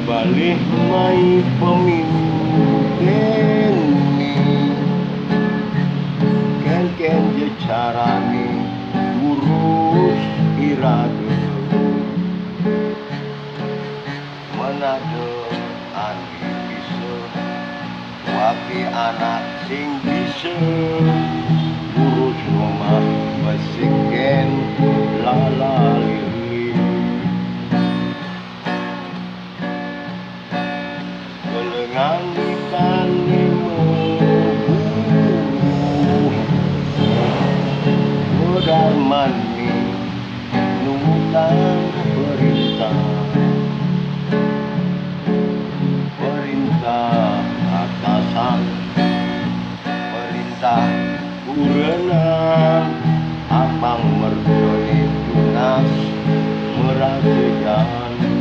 balik mai pemimpin ken je carani urus irade menade ani bisa wapi anak sing bisa urus rumah basiken lalalili kelengan ikan mani nungutang perintah atasan perintah kurenan abang merjoni tunas merasakan